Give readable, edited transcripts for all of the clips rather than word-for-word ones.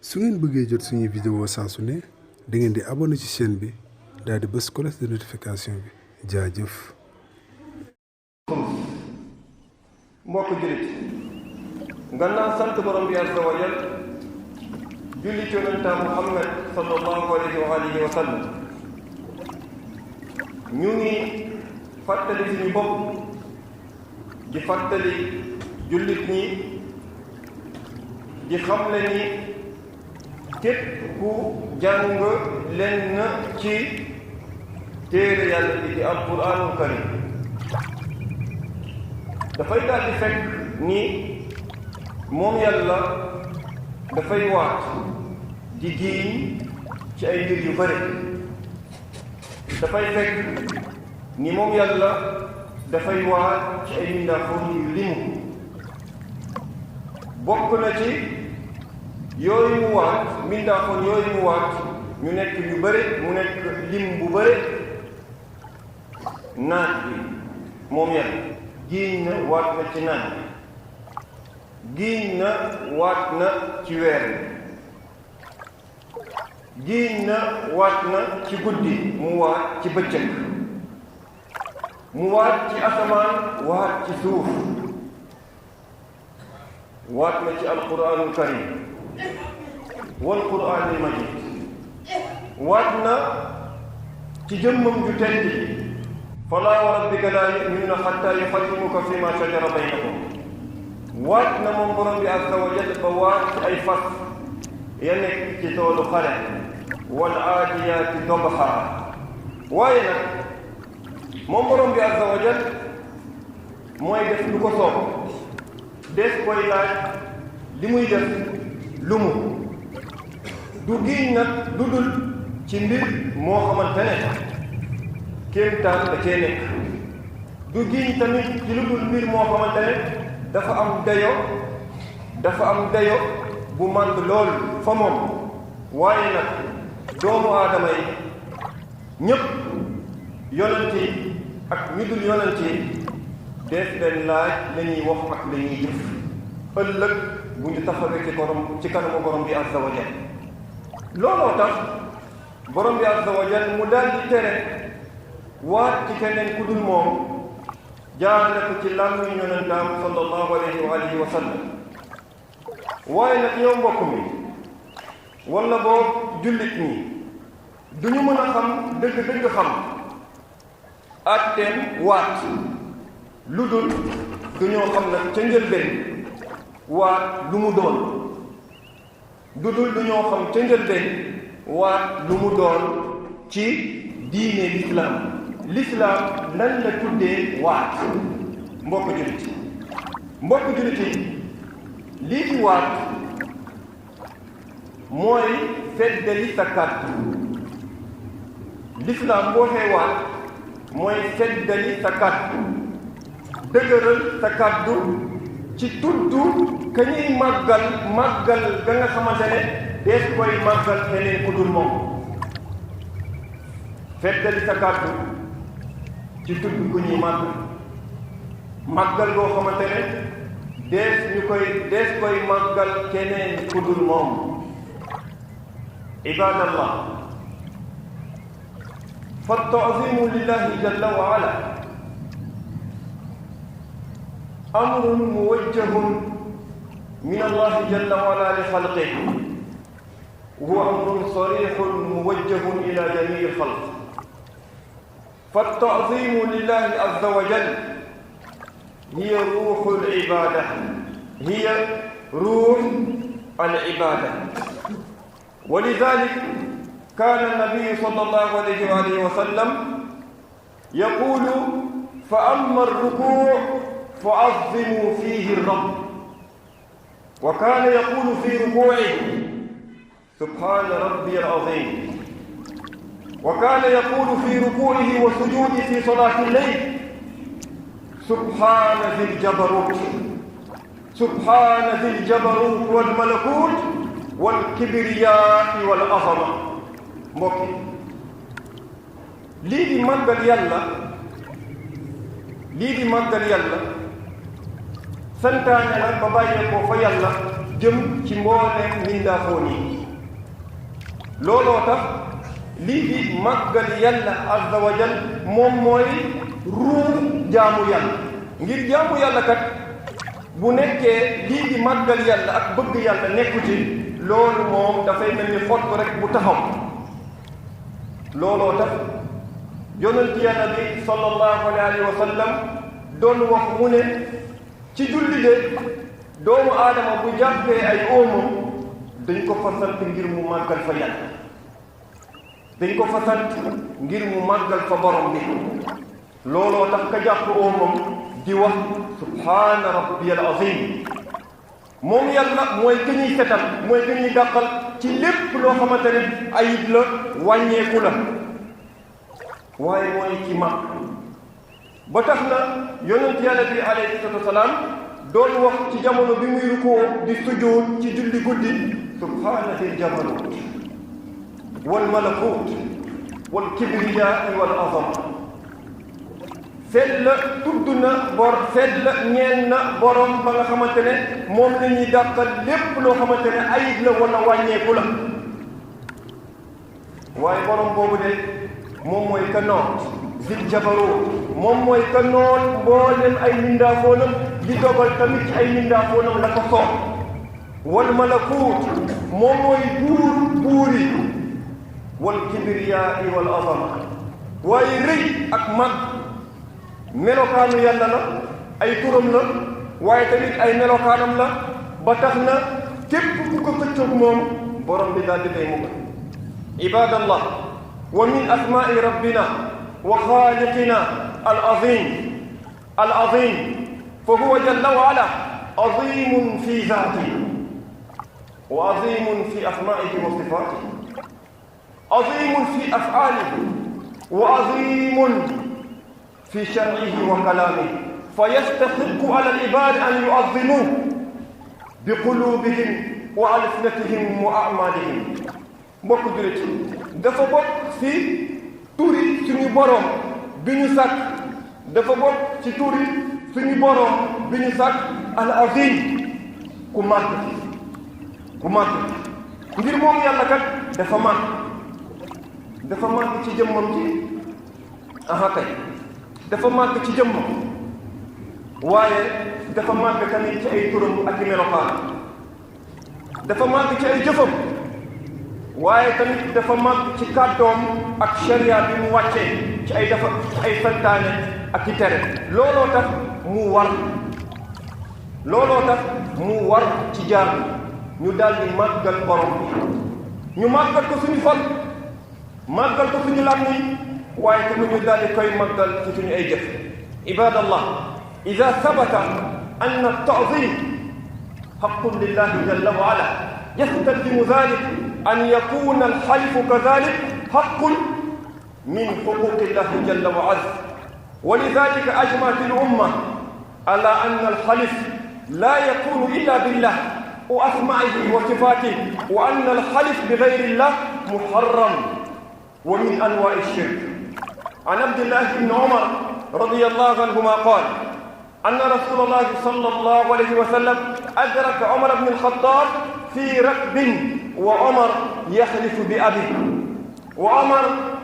su ngeen bëggee jot suñuy vidéo saa su ne da ngeen di abonné ci chaîne bi daal di bës cloche de notification bi jaajëf. mbokk jullit gannaaw sant borom bi azza wa jal julli ci yonentam Muhammad sallallahu alayhi wa alihi wa sallam ñu ngi fàttali suñu bopp di fàttali jullit ñi di xamle ni képp ku jàng lenn ci téere yàlla bi di alquraanul karim dafay daal di fekk ni moom yàlla dafay waat di giiñ ci ay mbir yu bare dafay fekk ni moom yàlla dafay waat ci ay mbindaafoon yu limu bokk na ci yooyu mu waat mbindaafoon yooyu mu waat ñu nekk yu bare mu nekk lim bu bare naaj bi moom yàlla giiñ na waat na ci naaj giiñ na waat na ci weer giiñ na waat na ci guddi mu waat ci bëccëg mu waat ci asamaan waat ci suuf waat na ci alquraanul karim wal quraanil majid waat na ci jëmmam ju tedd ji falaa wa rabbika laa yu'minuuna hattaa yuhakkimuuka fiimaa shajara baynahum waat na moom borom bi azza wa jalla ba waat ci ay fas ya nekk ci toolu xare wal aadiyaati dabhaa waaye nag moom borom bi azza wa jalla mooy def lu ko soob des koy laaj li muy def lu mu du giiñ nag lu dul ci mbir moo xamante ne kéemtaan da cee nekk du giiñ tamit ci lu dul mbir moo xamante ne dafa am dayo bu màgg lool fa moom waaye nag doomu aadama yi ñépp yonent yi ak ñu dul yonent yi def leen laaj la ñuy wax ak la ñuy jëf ëllëg bu ñu taxawee ci kanamu borom bi azza wa jal looloo tax borom bi azza wa jal mu daal di tere waat ci keneen ku dul moom jaarale ko ci làmmiñ yonentam sallallahu alayhi wa alihi wa sallam waaye nag yow mbokk mi wala boo jullit ñi du ñu mën a xam dëgg-dëgg xam atteem waat lu dul du ñoo xam nag ca njëlbeen waat lu mu doon du dul du ñoo xam ca njëlbeen waat lu mu doon ci diine lislaam lan la tuddee waat mbokk jullit yi lii di waat mooy feddali sa kàddu lislaam boo xee waat mooy feddali sa kàddu dëgëral sa kàddu ci tuddu ka ñuy màggal ga nga xamante ne dees koy màggal keneen ku dul moom feddali sa kàddu ci tudd ku ñuy màggal goo xamante ne dees koy màggal keneen ku dul moom ibadallah fa ta'zimu lillahi jalla wa ala amrun muwajjahun min allahi jalla wa ala li xalqihi wa huwa amrun sarihun muwajjahun ila jamii alxalq فالتعظيم لله عز وجل هي روح العبادة هي روح العبادة ولذلك كان النبي صلى الله عليه وآله وسلم يقول فأما الركوع فعظموا فيه الرب وكان يقول في ركوعه سبحان ربي العظيم وكان يقول في ركوعه وسجوده في صلاة الليل سبحان ذي الجبروت والملكوت والكبرياء والعظمة mbokki lii di màggal yàlla santaane la ba bàyyee ko fa yàlla jëm ci mbooleem mindaafoon yi looloo tax lii di màggal yàlla azza wa jal moom mooy ruu jaamu yàlla ngir jaamu yàlla kat bu nekkee lii di màggal yàlla ak bëgg yàlla nekku ci loolu moom dafay mel ni xott rek bu taxaw looloo tax yonent yàlla bi sallallahu alayhi wa sallam doon wax mu ne ci julli de doomu aadama bu jàppee ay óomam dañ ko fa sant ngir mu màggal fa yàlla dañ ko fa sant ngir mu màggal fa borom bi looloo tax ka jàpp óomam di wax subhaana rabbiyal azim moom yàlla mooy ki ñuy setal mooy ki ñuy dàqal ci lépp loo xamante ne ayib la wàññeeku la waaye mooy ci mag ba tax na yonent yàlla bi alayhi salaatu wasalaam doon wax ci jamono bi muy rukoo di sujjóot ci julli guddi subhaana dil jabarut wal malakut wal kibriyaa wal azama sell tudd na sell ñeel na borom ba nga xamante ne moom la ñuy dàqal lépp loo xamante ne ayib la wala wàññeeku la waaye borom boobu de moom mooy ka noot zil jabarut moom mooy ka noot mboolem ay mindaafoonam di dogal tamit ci ay mindaafoonam la ko soob wal malakut moom mooy buuri wal kibriyaa wal azama waaye rëy ak mag melokaanu yàlla la ay turam la waaye tamit ay melokaanam la ba tax na képp ku ko këccoog moom borom bi daal di tey mu ko ibadallah wa min asmaai rabbina wa xaaliqina al azim fa huwa jalla wa ala azimun fi zaatihi wa azimun fi asmaihi wa sifatihi azimun fi afaalihi wa azimun في شرعه وكلامه فيستحق على العباد أن يعظموه بقلوبهم وألسنتهم وأعمالهم mbokk jullit dafa bokk ci turi suñu borom bi ñu sàkk dafa bokk ci turi suñu borom bi ñu sàkk al azim ku màgg ngir moom yàlla kat dafa màgg ci jëmmam ci aha kay dafa màgg ci jëmm waaye dafa màgg tamit ci ay turam ak i melokaan dafa màgg ci ay jëfam waaye tamit dafa màgg ci kàddoom ak sharia bi mu wàccee ci ay santaane ak i tere looloo tax mu war ci jaam ñu daldi màggal borom bi ñu màggal ko suñu xol màggal ko suñu làmmiñ waaye tamit ñu daal di koy màggal ci suñu ay jëf ibadallah ida sabata anna at-ta'zim haqqun lillahi jalla wa ala yastalzimu dhalik an yakuna al-halfu kadhalik haqqun min huquqi llahi jalla wa azza wa lidhalika ajma'at al-umma ala anna al-half la yakunu illa billah wa asma'ihi wa sifatihi wa anna al-half bighayri llah muharram wa min anwa'i ash-shirk عن عبد الله بن عمر رضي الله عنهما قال أن رسول الله صلى الله عليه وسلم أدرك عمر بن الخطاب في ركب وعمر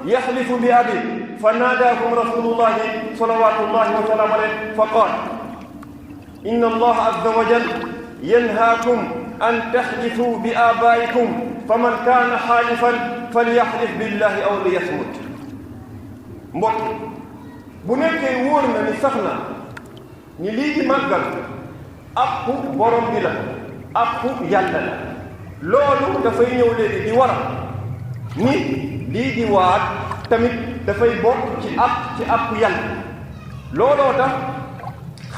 يحلف بأبيه فناداهم رسول الله صلوات الله وسلامه عليه فقال إن الله عز وجل ينهاكم أن تحلفوا بآبائكم فمن كان حالفا فليحلف بالله أو ليصمت mbokk bu nekkee wóor na ni sax na ni lii di màggal àqu borom bi la àqu yàlla la loolu dafay ñëw léegi di war ni lii di waat tamit dafay bokk ci àqu yàlla looloo tax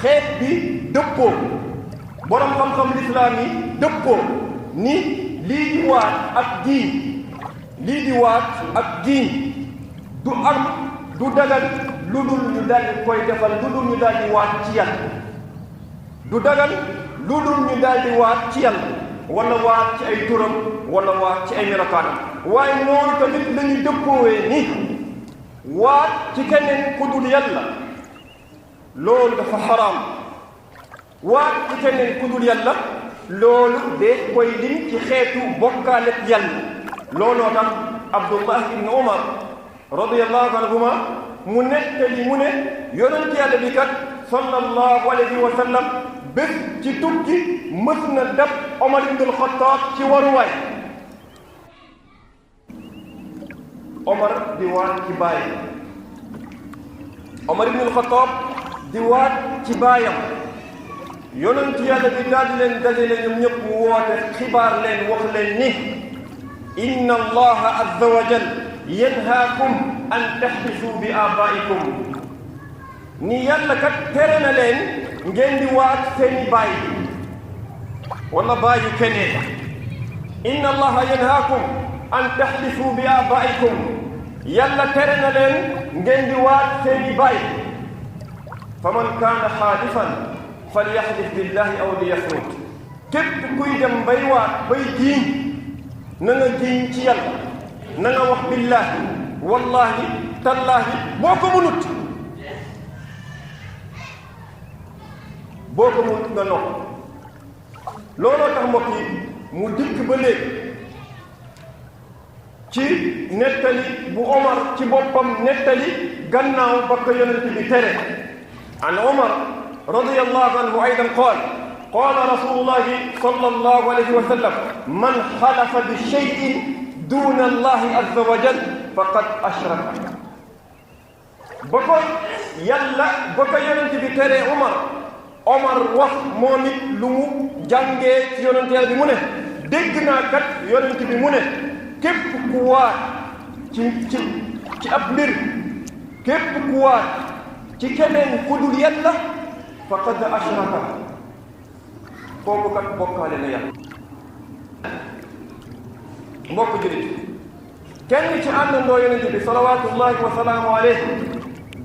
xeet bi dëppoo borom xam-xam lislaam yi dëppoo ni lii di waat ak diin du am du dagal lu dul ñu daldi koy defal lu dul ñu daldi waat ci yàlla du dagal lu dul ñu daldi waat ci yàlla wala waat ci ay turam wala waat ci ay melokaanam waaye noonu tamit la ñu dëppoowee ni waat ci keneen ku dul yàlla loolu dafa xaraam waat ci keneen ku dul yàlla loolu de koy lim ci xeetu bokkaale ak yàlla looloo tax Abdullah ibn Umar radiyallahu anhuma mu nettali mu ne yonent yàlla bi kat sallallahu alayhi wa sallam bés ci tukki mës na dab Omar ibn al-Khattab ci waruwaay Omar di waat ci baayam Omar ibn al-Khattab di waat ci baayam yonent yàlla bi daal di leen dajale ñoom ñëpp mu woote xibaar leen wax leen ni inna allaha azza wa jal yanhaakum an tahlifu bi abaikum ni yàlla kat tere na leen ngeen di waat seeni baay wala baayu keneen inna allaha yanhaakum an tahlifu bi abaikum yàlla tere na leen ngeen di waat seeni baay faman kaana xaalifan falyaxlif billahi aw liyasmut képp kuy dem bay waat bay jiiñ na nga jiiñ ci yàlla na nga wax billahi wallahi tallaahi boo ko mënut nga nopp looloo tax mbokk yi mu dikk ba léegi ci nettali bu Omar ci boppam nettali gannaaw ba ko yonent bi tere an Omar radiyallahu anhu aydan qaala rasulullahi sallallahu alayhi wa sallam man xalafa bi shay'in duna allahi azza wa jal faqad ashraka ba ko yàlla ba ko yonent bi tere Omar wax moom it lu mu jàngee ci yonent yàlla bi mu ne dégg naa kat yonent bi mu ne képp ku waat ci ab mbir képp ku waat ci keneen ku dul yàlla faqad ashraka kooku kat bokkaale na yàlla mbokk julit kenn ci àndandoo yonent bi salawatullahi wa salaamu alayhi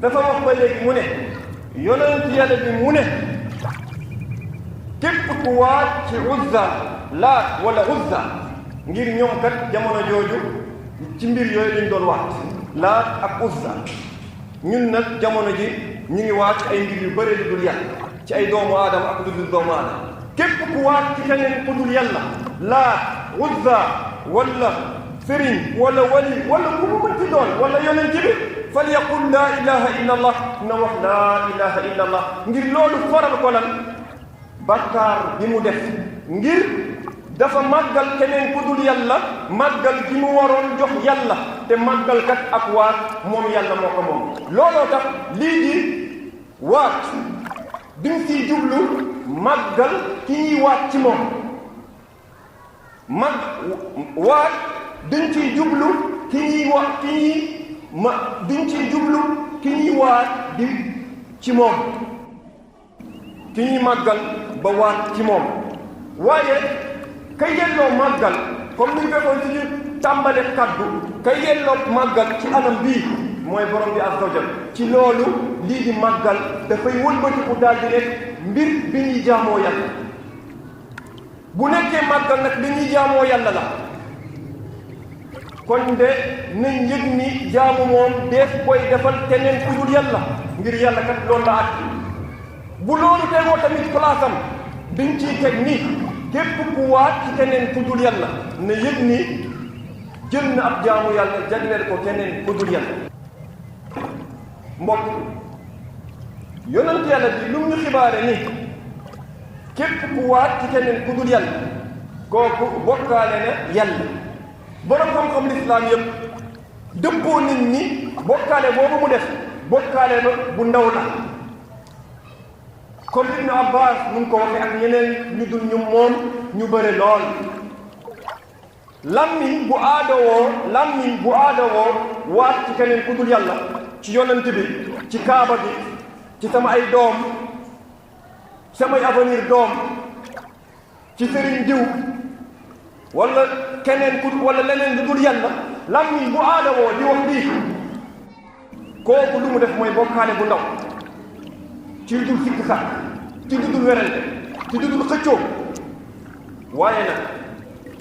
dafa wax ba léegi mu ne yonent yàlla bi mu ne képp ku waat ci Uzza Laat wala Uzza ngir ñoom kat jamono jooju ci mbir yooyu lañ doon waat Laat ak Uzza ñun nag jamono ji ñu ngi waat ci ay mbir yu bëri lu dul yàlla ci ay doomu aadama ak lu dul doomu aadama képp ku waat ci keneen ku dul yàlla Laat Uzza wala sëriñ wala wali wala ku mu mënti doon wala yonent bi fal yaqul laa ilaha illa allah na wax laa ilaha illa allah ngir loolu faral ko lan bakkaar bi mu def ngir dafa màggal keneen ku dul yàlla màggal gi mu waroon jox yàlla te màggal kat ak waat moom yàlla moo ko moom looloo tax lii di waat bi mu siy jublu màggal ki ñuy waat ci moom waat dañ ciy jublu ki ñuy wax dañ ciy jublu ki ñuy waat di ci moom ki ñuy màggal ba waat ci moom waaye kay yelloo màggal comme ni ñu fekkoon ci ñu tàmbale kaddu kay yelloo màggal ci anam bii mooy borom bi azza wa jal ci loolu lii di màggal dafay wëlbatiku daal di nekk mbir bi ñuy jaamoo yàlla bu nekkee màggal nag li ñuy jaamoo yàlla la kon de nañ yëg ni jaamu moom deef koy defal keneen ku dul yàlla ngir yàlla kat loolu la at bu loolu tegoo tamit place am dañ ciy teg ni képp ku waat ci keneen ku dul yàlla na yëg ni jël na ab jaamu yàlla jagleel ko keneen ku dul yàlla mbokk yonent yàlla bi lu mu ñu xibaare ni képp ku waat ci keneen ku dul yàlla kooku bokkaale na yàlla borom xam-xam lislaam yëpp dëppoo nit ñi bokkaale boobu mu def bokkaale na bu ndaw la comme Ibn Abbas mu ngi ko waxee ak ñeneen ñu dul ñu moom ñu bëre lool lammiñ bu aadawoo waat ci keneen ku dul yàlla ci yonent bi ci kaaba bi ci sama ay doom samay avenir doom ci sëriñ diw wala keneen ku wala leneen lu dul yàlla lammiñ bu aadawoo di wax bii kooku lu mu def mooy bokkaale bu ndaw ci dul sikk sax ci dudul werante ci dudul xëccoo waaye nag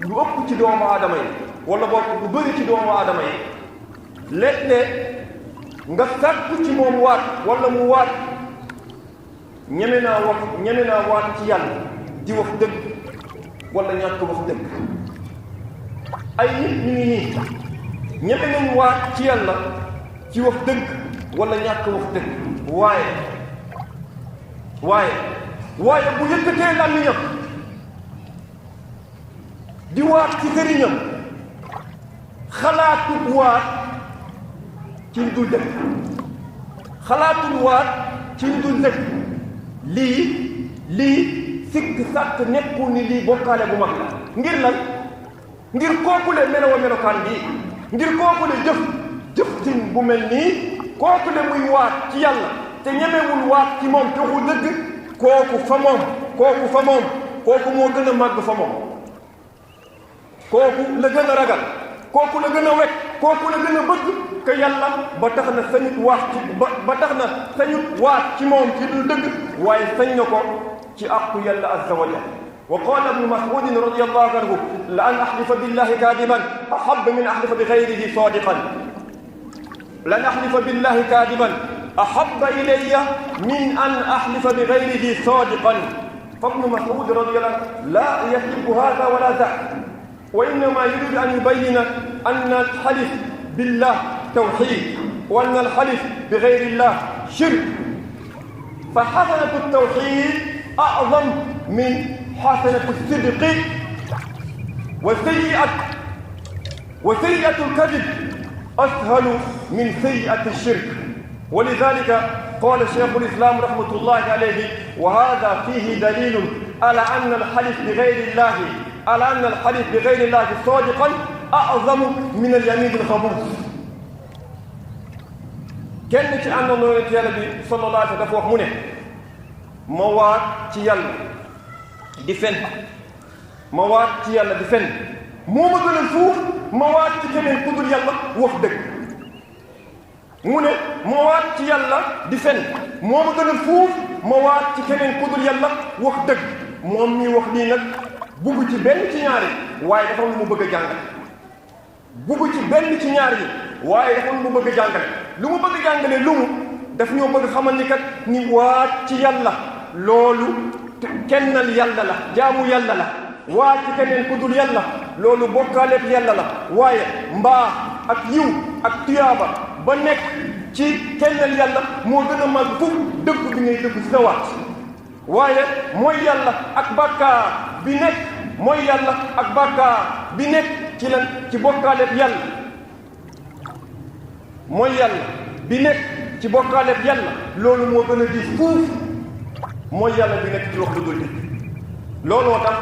lu ëpp ci doomu aadama yi wala bokk lu bëri ci doomu aadama yi léeg-léeg nga sàkku ci moom waat wala mu waat ñeme naa waat ci yàlla di wax dëgg wala ñàkk wax dëgg ay nit ñu ngi nii ñeme nañ waat ci yàlla ci wax dëgg wala ñàkk wax dëgg waaye bu yëkkatee làmmiñam di waat ci sëriñam xalaatut waat ci lu dul dëgg xalaatut waat ci lu dul dëgg lii sikk sàkk nekkul ni lii bokkaale bu mag la ngir lan ngir kookule melowa melokaan bii ngir kookule jëf tin bu mel nii kookule muy waat ci yàlla te ñemewul waat ci moom te waxul dëgg kooku fa moom kooku moo gën a màgg fa moom kooku la gën a ragal kooku la gën a wekk kooku la gën a bëgg que yàlla ba tax na sañut waat ci ba tax na sañut waat ci moom ci dul dëgg waaye sañ na ko ci àqu yàlla azza wa jalla wa qala ibnu mas'ud radiyallahu anhu la an ahlifa billahi kadiban ahab min ahlifa bi ghayrihi sadiqan lan ahlifa billahi kadiban ahab ilayya min an ahlifa bi ghayrihi sadiqan fa ibnu mas'ud radiyallahu anhu la yahlifu hadha wala dhaka وإنما يريد أن يبين أن الحلف بالله توحيد وأن الحلف بغير الله شرك فحسنة التوحيد أعظم من حسنة الصدق وسيئة الكذب أسهل من سيئة الشرك ولذلك قال شيخ الإسلام رحمة الله عليه وهذا فيه دليل على أن الحلف بغير الله صادقا أعظم من اليمين الخبوث kenn ci àndandoo yonent yàlla bi sallallahu alayhi wa sallam dafa wax mu ne ma waat ci yàlla di fen moo ma gën a fuuf ma waat ci keneen ku dul yàlla wax dëgg mu ne ma waat ci yàlla di fen moo ma gën a fuuf ma waat ci keneen ku dul yàlla wax dëgg moom mi wax lii nag bugg ci benn ci ñaar yi waaye dafa lu mu bëgg a jàngale bugg ci benn ci ñaar yi waaye dafa lu mu bëgg a jàngale lu mu bëgg a jàngale lu mu daf ñoo bëgg xamal ni kat ni waat ci yàlla loolu kennal yàlla la jaamu yàlla la waat ci keneen ku dul yàlla loolu bokkaaleeb yàlla la waaye mbaax ak yiw ak tuyaaba ba nekk ci kennal yàlla moo gën a mag fukk dëgg bi ngay dëgg ci sa waat waaye mooy yàlla ak bàkkaar bi nekk mooy yàlla ak bàkkaar bi nekk ci lan ci bokkaaleeb yàlla mooy yàlla bi nekk ci bokkaaleeb yàlla loolu moo gën a di fuuf mooy yàlla bi nekk ci wax lu dul dëgg looloo tax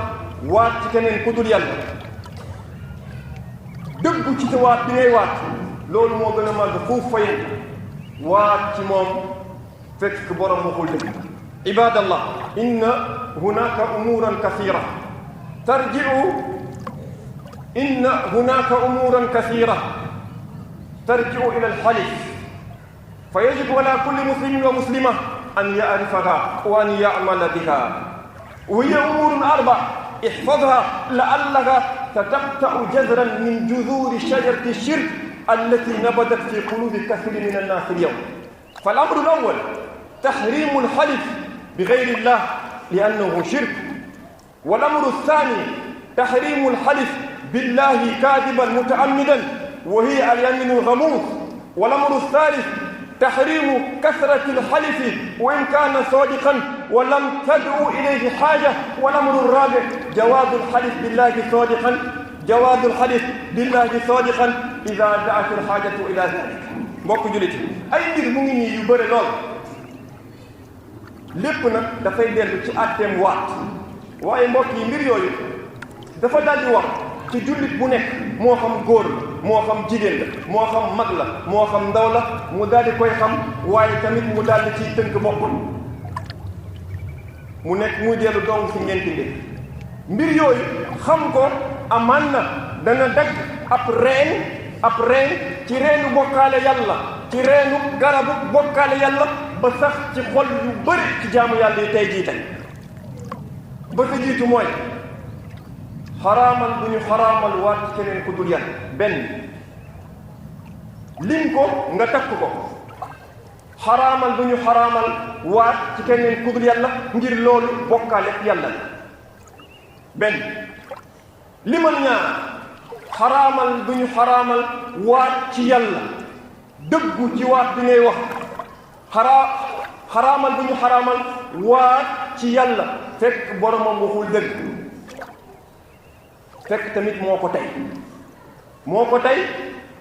waat ci keneen ku dul yàlla dëggu ci sa waat bi ngay waat loolu moo gën a màgg fuuf fa yéen waat ci moom fekk borom waxul dëgg عباد الله إن هناك أمورا كثيرة ترجع إلى الحلف فيجب على كل مسلم ومسلمة أن يعرفها وأن يعمل بها وهي أمور أربع احفظها لعلك ستقطع جذرا من جذور شجرة الشرك التي نبتت في قلوب كثير من الناس اليوم فالأمر الأول تحريم الحلف بغير الله لأنه شرك والأمر الثاني تحريم الحلف بالله كاذبا متعمدا وهي اليمين الغموس والأمر الثالث تحريم كثرة الحلف وإن كان صادقا ولم تدعو إليه حاجة والأمر الرابع جواز الحلف بالله صادقا إذا دعت الحاجة إلى ذلك mbokk jullit ay mbir mu ngi nii yu bëri lool lépp nag dafay dellu ci àtteem waat waaye mbokk yi mbir yooyu dafa daldi wax ci jullit bu nekk moo xam góor la moo xam jigéen la moo xam mag la moo xam ndaw la mu daldi koy xam waaye tamit mu daldi ciy tënk boppam mu nekk muy dellu dong ci ñeenti mbir yooyu xam ko amaan na dana dagg ab reen ci reenu bokkaale yàlla ci reenu garabu bokkaale yàlla ba sax ci xol yu bëri ci jaamu yàlla yi tey jii tey ba sa jiitu mooy xaraamal bu ñu xaraamal waat ci keneen ku dul yàlla benn lim ko nga takk ko xaraamal bu ñu xaraamal waat ci keneen ku dul yàlla ngir loolu bokkaale yàlla benn limal ñaar xaraamal bu ñu xaraamal waat ci yàlla dëggu ci waat bi ngay wax xaraamal bu ñu xaraamal waat ci yàlla fekk boromam waxul dëgg fekk tamit moo ko tey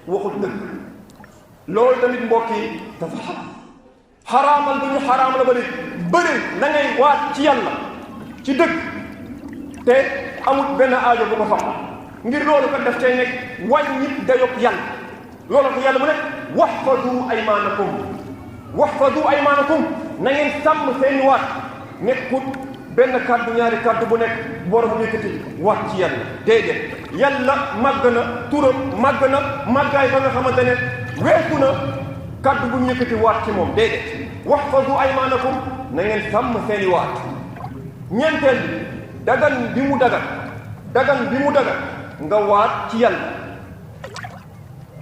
waxul dëgg loolu tamit mbokk yi dafa xaraamal bu ñu xaraamal ba bëri na ngay waat ci yàlla ci dëgg te amul benn aajo bu ko fa ngir loolu kat daf cay nekk wàññi dayog yàlla loolu ko yàlla mu ne waxfadu aymanakum na ngeen sàmm seen waat nekkut benn kàddu ñaari kàddu bu nekk borom yëkkati waat ci yàlla déedéet yàlla màgg na turam màgg na màggaay ba nga xamante ne weesu na kàddu bu ñu yëkkati waat ci moom déedéet waxfadu aymanakum na ngeen sàmm seeni waat ñeenteel bi dagan bi mu dagan nga waat ci yàlla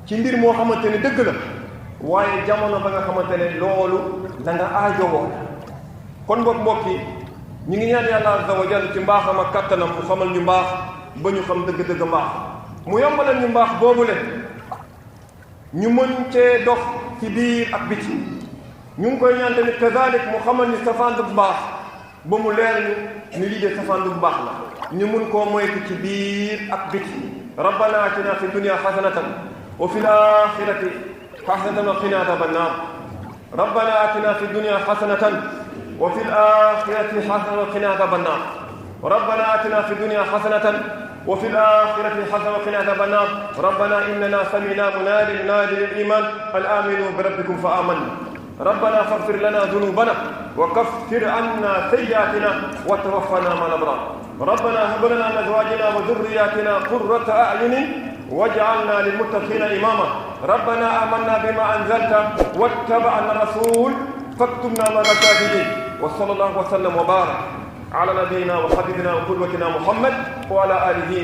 ci mbir moo xamante ne dëgg la waaye jamono ba nga xamante ne loolu da nga aajowoo kon mbokk yi ñu ngi ñaan yàlla azza wa jalla ci mbaaxam ak kattanam mu xamal ñu mbaax ba ñu xam dëgg-dëgg mbaax mu yombalal ñu mbaax boobu le ñu mën cee dox ci biir ak biti ñu ngi koy ñaan tamit kazalik mu xamal ni safaan bu baax ba mu leer ñu ni lii de safaan bu baax la ñu mun koo moytu ci biir ak biti rabbana atina fi dunya xasanatan wa fil axirati xasanatan wa qina adhaban nar rabbana atina fi dunya xasanatan wa fil axirati xasanatan wa qina adhaban nar rabbana atina fi dunya xasanatan wa fil axirati xasanatan wa qina adhaban nar rabbana innana samina munadi yunadi lil iman an aminu bi rabbikum fa amanna ربنا فاغفر لنا ذنوبنا وكفر عنا سيئاتنا وتوفنا مع الابرار ربنا هب لنا من ازواجنا وذرياتنا قرة اعين واجعلنا للمتقين اماما ربنا امنا بما انزلت واتبعنا الرسول فاكتبنا مع الشاهدين وصلى الله وسلم وبارك على نبينا وحبيبنا وقدوتنا محمد وعلى اله